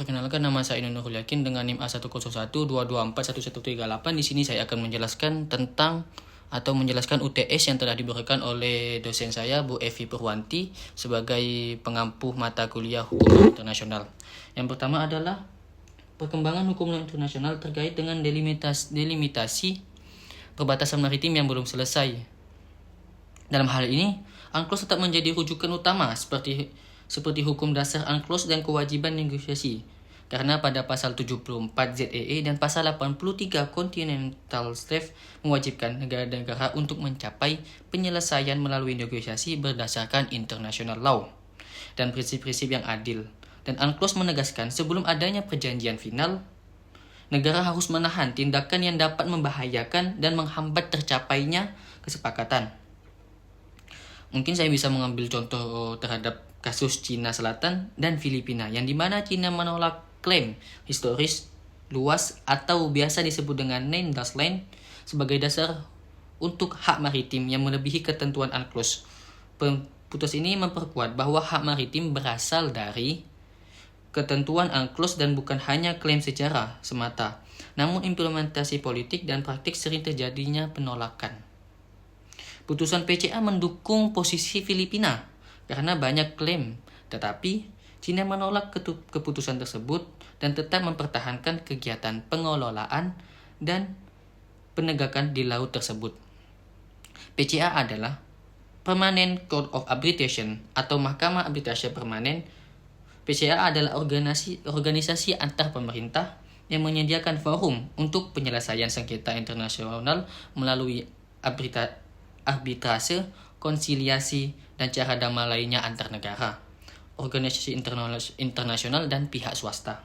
Perkenalkan, nama saya Nurul Yakin dengan NIM A10122411138. Di sini saya akan menjelaskan tentang atau menjelaskan UTS yang telah diberikan oleh dosen saya, Bu Evi Purwanti, sebagai pengampu mata kuliah Hukum Internasional. Yang pertama adalah perkembangan hukum internasional terkait dengan delimitasi perbatasan maritim yang belum selesai. Dalam hal ini, UNCLOS tetap menjadi rujukan utama seperti hukum dasar UNCLOS dan kewajiban negosiasi. Karena pada pasal 74 ZEE dan pasal 83 Continental Shelf mewajibkan negara-negara untuk mencapai penyelesaian melalui negosiasi berdasarkan international law dan prinsip-prinsip yang adil. Dan UNCLOS menegaskan sebelum adanya perjanjian final, negara harus menahan tindakan yang dapat membahayakan dan menghambat tercapainya kesepakatan. Mungkin saya bisa mengambil contoh terhadap kasus Cina Selatan dan Filipina, yang dimana Cina menolak klaim historis luas atau biasa disebut dengan nameless land sebagai dasar untuk hak maritim yang melebihi ketentuan UNCLOS. Putus ini memperkuat bahwa hak maritim berasal dari ketentuan UNCLOS dan bukan hanya klaim secara semata, namun implementasi politik dan praktik sering terjadinya penolakan. Putusan PCA mendukung posisi Filipina karena banyak klaim, tetapi Cina menolak keputusan tersebut dan tetap mempertahankan kegiatan pengelolaan dan penegakan di laut tersebut. PCA adalah Permanent Court of Arbitration atau Mahkamah Arbitrase Permanen. PCA adalah organisasi antar pemerintah yang menyediakan forum untuk penyelesaian sengketa internasional melalui arbitrase, konsiliasi, dan cara damai lainnya antar negara, organisasi internasional, dan pihak swasta.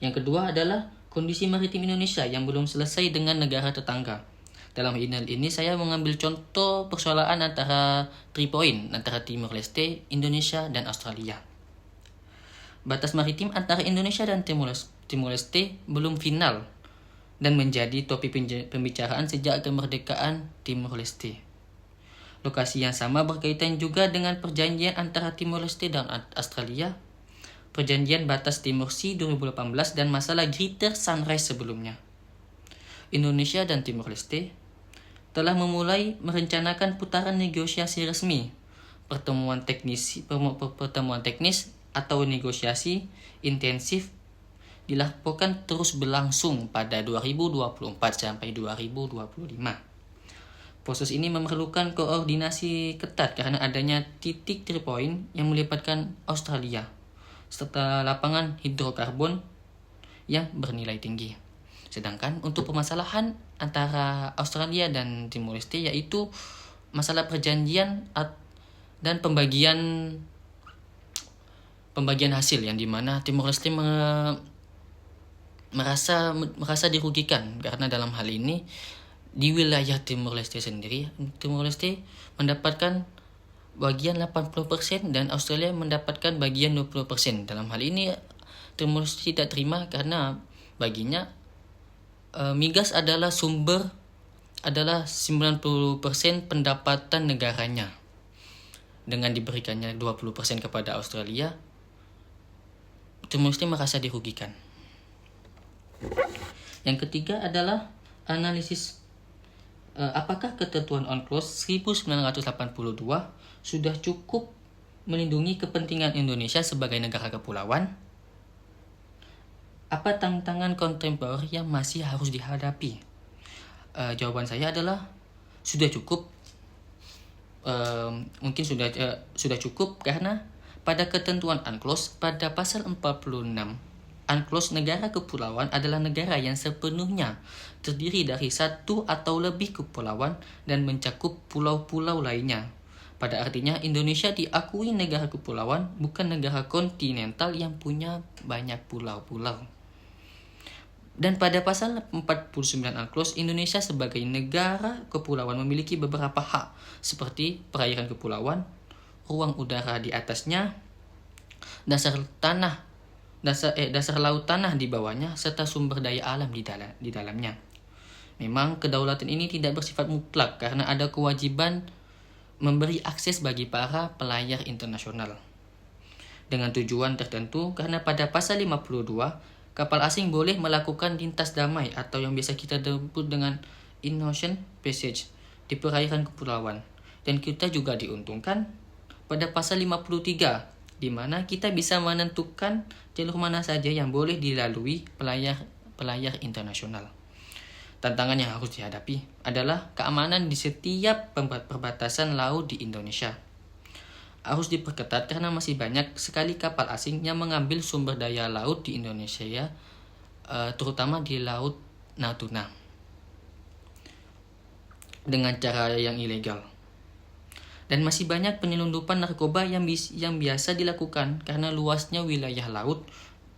Yang kedua adalah kondisi maritim Indonesia yang belum selesai dengan negara tetangga. Dalam hal ini saya mengambil contoh persoalan antara 3 poin antara Timor Leste, Indonesia, dan Australia. Batas maritim antara Indonesia dan Timor Leste belum final dan menjadi topik pembicaraan sejak kemerdekaan Timor Leste. Lokasi yang sama berkaitan juga dengan perjanjian antara Timor Leste dan Australia, perjanjian batas Timor Sea 2018, dan masalah Greater Sunrise sebelumnya. Indonesia dan Timor Leste telah memulai merencanakan putaran negosiasi resmi, pertemuan teknis atau negosiasi intensif dilakukan terus berlangsung pada 2024 sampai 2025. Proses ini memerlukan koordinasi ketat karena adanya titik 3 point yang melibatkan Australia, serta lapangan hidrokarbon yang bernilai tinggi. Sedangkan untuk permasalahan antara Australia dan Timor Leste, yaitu masalah perjanjian dan pembagian hasil, yang dimana Timor Leste merasa dirugikan karena dalam hal ini di wilayah Timor Leste sendiri, Timor Leste mendapatkan bagian 80% dan Australia mendapatkan bagian 20%. Dalam hal ini Timor Leste tidak terima karena baginya migas adalah 90% pendapatan negaranya. Dengan diberikannya 20% kepada Australia, Timor Leste merasa dirugikan. Yang ketiga adalah analisis apakah ketentuan UNCLOS 1982 sudah cukup melindungi kepentingan Indonesia sebagai negara kepulauan? Apa tantangan kontemporer yang masih harus dihadapi? Jawaban saya adalah sudah cukup. Mungkin sudah cukup karena pada ketentuan UNCLOS pada pasal 46 UNCLOS, negara kepulauan adalah negara yang sepenuhnya terdiri dari satu atau lebih kepulauan dan mencakup pulau-pulau lainnya. Pada artinya Indonesia diakui negara kepulauan, bukan negara kontinental yang punya banyak pulau-pulau. Dan pada pasal 49 UNCLOS, Indonesia sebagai negara kepulauan memiliki beberapa hak seperti perairan kepulauan, ruang udara di atasnya, dasar laut tanah di bawahnya, serta sumber daya alam di dalamnya. Memang kedaulatan ini tidak bersifat mutlak karena ada kewajiban memberi akses bagi para pelayar internasional. dengan tujuan tertentu, karena pada pasal 52 kapal asing boleh melakukan lintas damai atau yang biasa kita sebut dengan in-ocean passage di perairan kepulauan. Dan kita juga diuntungkan pada pasal 53 di mana kita bisa menentukan jalur mana saja yang boleh dilalui pelayar internasional. Tantangan yang harus dihadapi adalah keamanan di setiap perbatasan laut di Indonesia. Harus diperketat karena masih banyak sekali kapal asing yang mengambil sumber daya laut di Indonesia, terutama di Laut Natuna, dengan cara yang ilegal. Dan masih banyak penyelundupan narkoba yang biasa dilakukan karena luasnya wilayah laut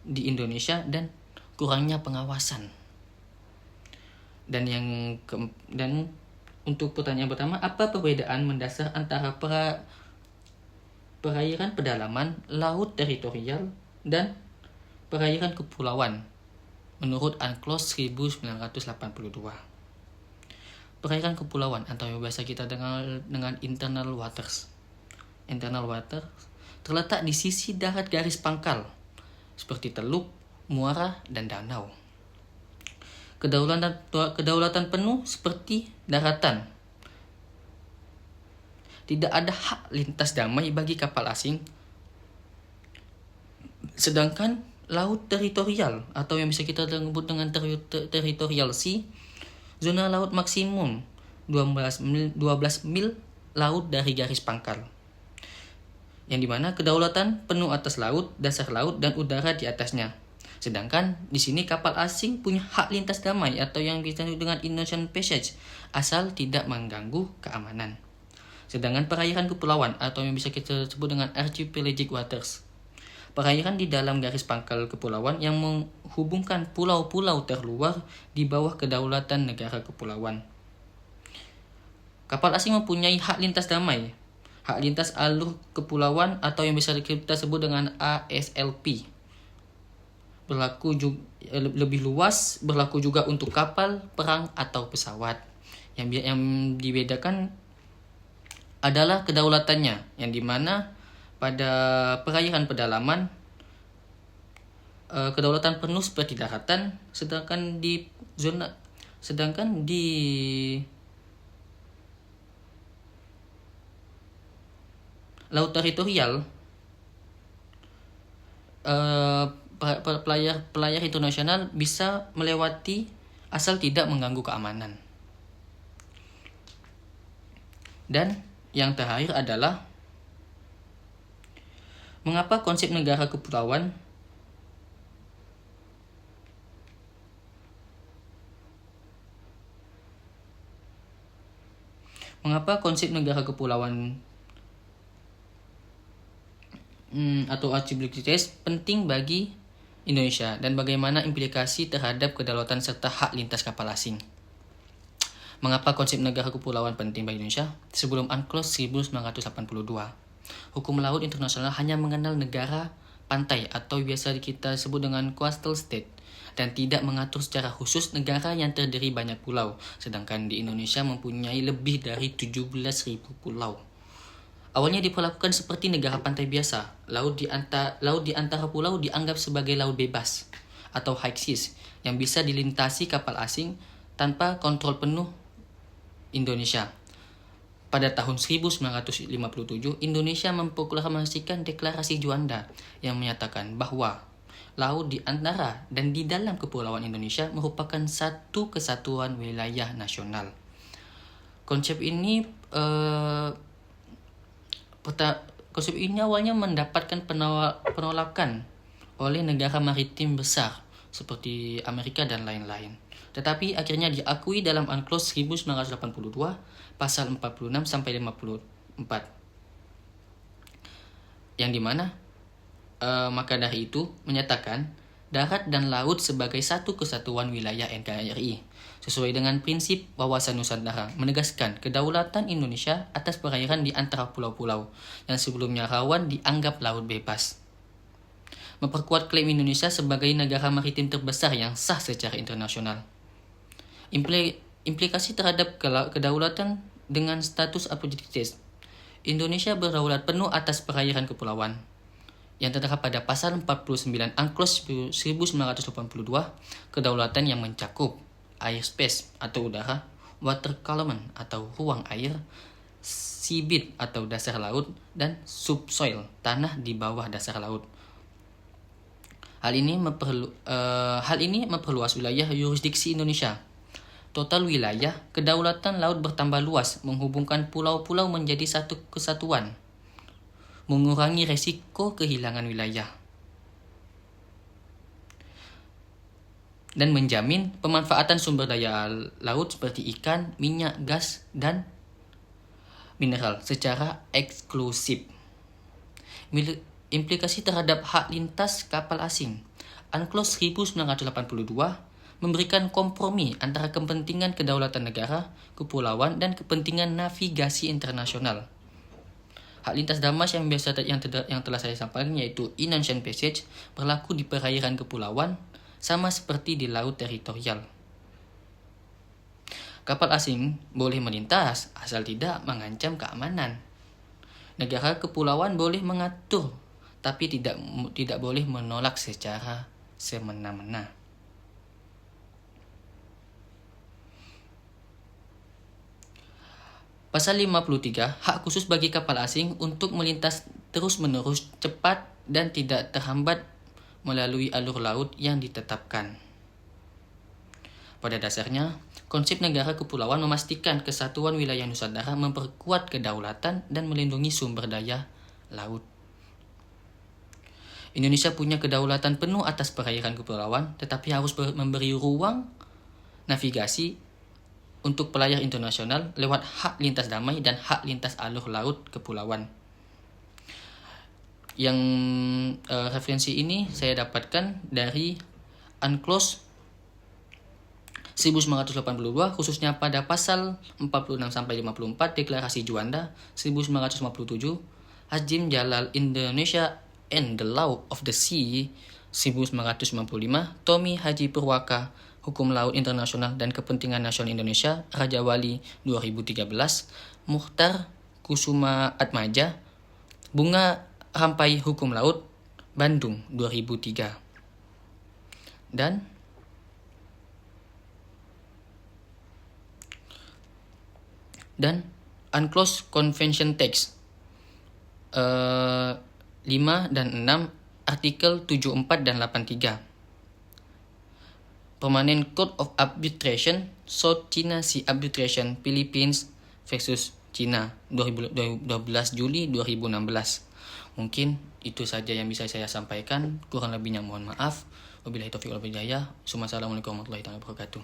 di Indonesia dan kurangnya pengawasan. Dan untuk pertanyaan pertama, apa perbedaan mendasar antara perairan pedalaman, laut teritorial, dan perairan kepulauan menurut UNCLOS 1982? Perairan kepulauan atau yang biasa kita dengar dengan internal waters. Internal water terletak di sisi darat garis pangkal seperti teluk, muara, dan danau. Kedaulatan penuh seperti daratan. Tidak ada hak lintas damai bagi kapal asing. Sedangkan laut teritorial atau yang bisa kita sebut dengan territorial sea, zona laut maksimum 12 mil laut dari garis pangkal. Yang dimana kedaulatan penuh atas laut, dasar laut, dan udara di atasnya. Sedangkan di sini kapal asing punya hak lintas damai atau yang disebut dengan in-ocean passage asal tidak mengganggu keamanan. Sedangkan perairan kepulauan atau yang bisa kita sebut dengan archipelagic waters, perairan di dalam garis pangkal kepulauan yang menghubungkan pulau-pulau terluar di bawah kedaulatan negara kepulauan. Kapal asing mempunyai hak lintas damai, hak lintas alur kepulauan atau yang bisa kita sebut dengan ASLP. Lebih luas, berlaku juga untuk kapal, perang, atau pesawat. Yang dibedakan adalah kedaulatannya, yang dimana pada perairan pedalaman kedaulatan penuh seperti daratan, sedangkan di laut teritorial pelayar internasional bisa melewati asal tidak mengganggu keamanan. Dan yang terakhir adalah mengapa konsep negara kepulauan atau archipelagic penting bagi Indonesia dan bagaimana implikasi terhadap kedaulatan serta hak lintas kapal asing. Mengapa konsep negara kepulauan penting bagi Indonesia? Sebelum UNCLOS 1982, hukum laut internasional hanya mengenal negara pantai atau biasa kita sebut dengan coastal state dan tidak mengatur secara khusus negara yang terdiri banyak pulau, sedangkan di Indonesia mempunyai lebih dari 17.000 pulau. Awalnya diperlakukan seperti negara pantai biasa. Laut di antara pulau dianggap sebagai laut bebas atau high seas yang bisa dilintasi kapal asing tanpa kontrol penuh Indonesia. Pada tahun 1957, Indonesia memproklamasikan Deklarasi Juanda yang menyatakan bahwa laut di antara dan di dalam kepulauan Indonesia merupakan satu kesatuan wilayah nasional. Konsep ini awalnya mendapatkan penolakan oleh negara maritim besar seperti Amerika dan lain-lain. Tetapi akhirnya diakui dalam UNCLOS 1982 pasal 46 sampai 54. Yang dimana maka dari itu menyatakan darat dan laut sebagai satu kesatuan wilayah NKRI sesuai dengan prinsip wawasan Nusantara, menegaskan kedaulatan Indonesia atas perairan di antara pulau-pulau yang sebelumnya rawan dianggap laut bebas. Memperkuat klaim Indonesia sebagai negara maritim terbesar yang sah secara internasional. Implikasi terhadap kedaulatan dengan status apodiktis. Indonesia berdaulat penuh atas perairan kepulauan. yang terdapat pada pasal 49 Unclos 1982, kedaulatan yang mencakup airspace atau udara, water column atau ruang air, seabed atau dasar laut, dan subsoil, tanah di bawah dasar laut. Hal ini memperluas wilayah yurisdiksi Indonesia. Total wilayah kedaulatan laut bertambah luas, menghubungkan pulau-pulau menjadi satu kesatuan, mengurangi resiko kehilangan wilayah, dan menjamin pemanfaatan sumber daya laut seperti ikan, minyak, gas, dan mineral secara eksklusif. Implikasi terhadap hak lintas kapal asing. Unclos 1982 memberikan kompromi antara kepentingan kedaulatan negara, kepulauan, dan kepentingan navigasi internasional. Hak lintas damai yang telah saya sampaikan, yaitu in-ocean passage, berlaku di perairan kepulauan sama seperti di laut teritorial. Kapal asing boleh melintas asal tidak mengancam keamanan. Negara kepulauan boleh mengatur, tapi tidak boleh menolak secara semena-mena. Pasal 53, hak khusus bagi kapal asing untuk melintas terus-menerus, cepat, dan tidak terhambat melalui alur laut yang ditetapkan. Pada dasarnya, konsep negara kepulauan memastikan kesatuan wilayah Nusantara, memperkuat kedaulatan, dan melindungi sumber daya laut. Indonesia punya kedaulatan penuh atas perairan kepulauan, tetapi harus memberi ruang navigasi untuk pelayar internasional lewat hak lintas damai dan hak lintas alur laut kepulauan. Yang referensi ini saya dapatkan dari Unclos 1982, khususnya pada pasal 46-54 Deklarasi Juanda 1957, Hazim Jalal Indonesia and the Law of the Sea 1995, Tommy Haji Purwaka, Hukum Laut Internasional dan Kepentingan Nasional Indonesia, Raja Wali 2013, Mukhtar Kusuma Atmaja, Bunga Rampai Hukum Laut, Bandung 2003. Dan Unclos Convention Text 5 dan 6, artikel 74 dan 83. Permanent Court of Arbitration, South China Sea Arbitration, Philippines versus China, 12 Juli 2016. Mungkin itu saja yang bisa saya sampaikan. Kurang lebihnya mohon maaf. Wabillahi taufiq wal hidayah. Assalamualaikum warahmatullahi wabarakatuh.